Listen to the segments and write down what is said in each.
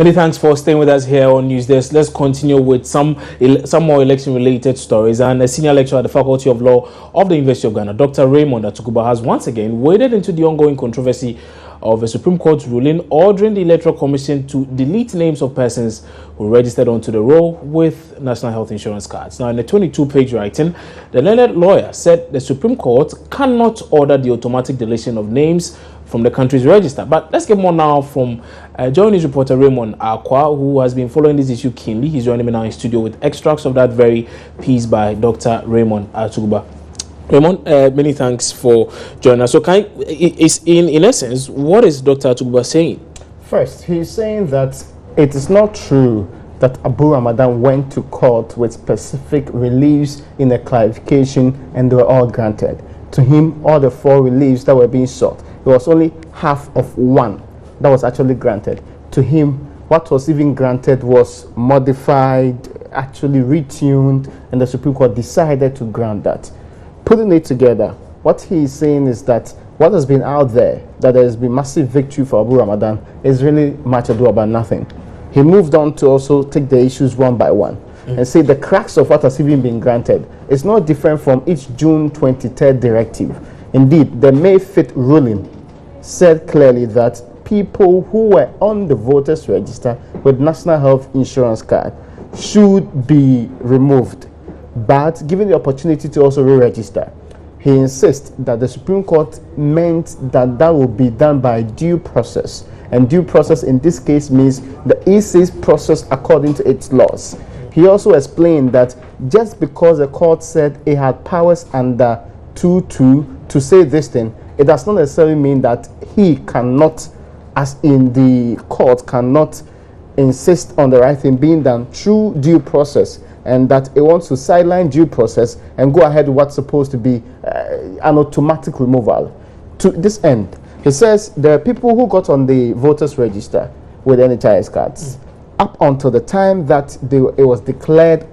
Many thanks for staying with us here on News Desk. Let's continue with some more election-related stories. And a senior lecturer at the Faculty of Law of the University of Ghana, Dr. Raymond Atuguba, has once again waded into the ongoing controversy of a Supreme Court ruling ordering the Electoral Commission to delete names of persons who registered onto the roll with National Health Insurance cards. Now, in a 22-page writing, the learned lawyer said the Supreme Court cannot order the automatic deletion of names from the country's register. But let's get more now from joint news reporter Raymond Akwa, who has been following this issue keenly. He's joining me now in studio with extracts of that very piece by Dr. Raymond Atuguba. Raymond, many thanks for joining us. So, in essence, what is Dr. Atuguba saying? First, he's saying that it is not true that Abu Ramadan went to court with specific reliefs in a clarification and they were all granted. To him, all the 4 reliefs that were being sought, it was only half of one that was actually granted. To him, what was even granted was modified, actually retuned, and the Supreme Court decided to grant that. Putting it together, what he is saying is that what has been out there, that there has been massive victory for Abu Ramadan, is really much ado about nothing. He moved on to also take the issues one by one and say the cracks of what has even been granted is not different from each June 23rd directive. Indeed, the May 5th ruling said clearly that people who were on the voters register with National Health Insurance card should be removed, but given the opportunity to also re-register. He insists that the Supreme Court meant that that will be done by due process, and due process in this case means the EC's process according to its laws. He also explained that just because the court said it had powers under 2.2 to say this thing, it does not necessarily mean that he cannot, as in the court, cannot insist on the right thing being done through due process, and that it wants to sideline due process and go ahead with what's supposed to be an automatic removal. To this end, he says there are people who got on the voters register with NHIS cards up until the time that it was declared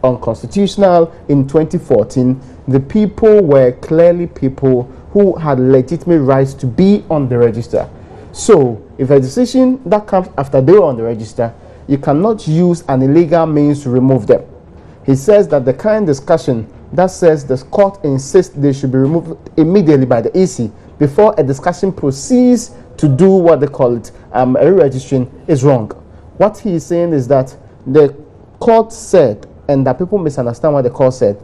unconstitutional in 2014. The people were clearly people who had legitimate rights to be on the register. So if a decision that comes after they were on the register, you cannot use an illegal means to remove them. He says that the kind discussion that says the court insists they should be removed immediately by the EC before a discussion proceeds to do what they call it, a re-registering, is wrong. What he is saying is that the court said, and that people misunderstand what the court said,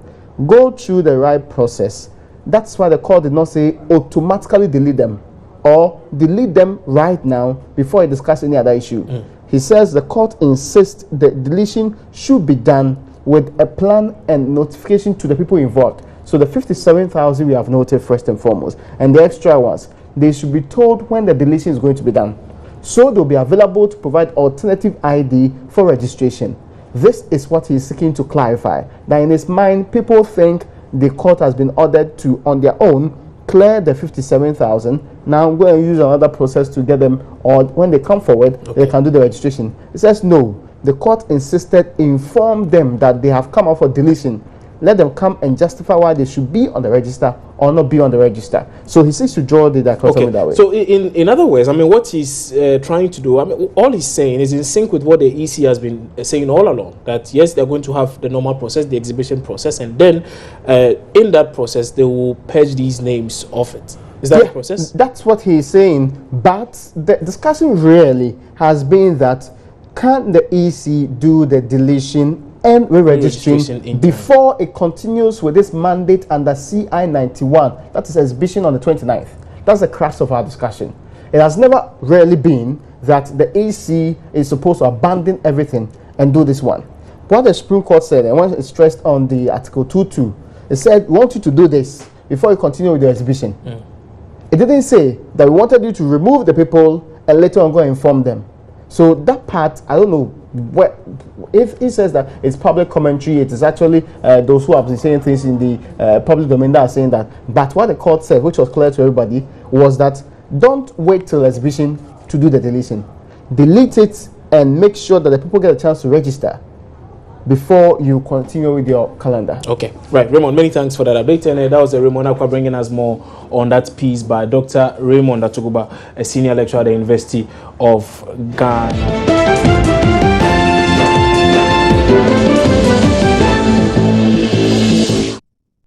go through the right process. That's why the court did not say automatically delete them or delete them right now before it discusses any other issue. He says the court insists the deletion should be done with a plan and notification to the people involved. So the 57,000 we have noted first and foremost, and the extra ones, they should be told when the deletion is going to be done. So they'll be available to provide alternative ID for registration. This is what he is seeking to clarify. That in his mind, people think the court has been ordered to, on their own, clear the 57,000. Now go and use another process to get them, or when they come forward, they can do the registration. He says no. The court insisted, inform them that they have come out for deletion. Let them come and justify why they should be on the register or not be on the register. So he seeks to draw the dichotomy that way. So in other words, I mean, what he's trying to do, I mean, all he's saying is in sync with what the EC has been saying all along, that yes, they're going to have the normal process, the exhibition process, and then in that process, they will purge these names off it. Is that the process? That's what he's saying. But the discussion really has been that can the EC do the deletion and re-registering before it continues with this mandate under CI 91, that is exhibition on the 29th. That's the crux of our discussion. It has never really been that the EC is supposed to abandon everything and do this one. What the Supreme Court said, and when it stressed on the Article 2.2, it said, we want you to do this before you continue with the exhibition. It didn't say that we wanted you to remove the people and later on go and inform them. So that part, I don't know where, if he says that it's public commentary, it is actually those who have been saying things in the public domain that are saying that. But what the court said, which was clear to everybody, was that don't wait till exhibition to do the deletion. Delete it and make sure that the people get a chance to register before you continue with your calendar. Okay, right. Raymond, many thanks for that update. And that was Raymond Akwa bringing us more on that piece by Dr. Raymond Atuguba, a senior lecturer at the University of Ghana.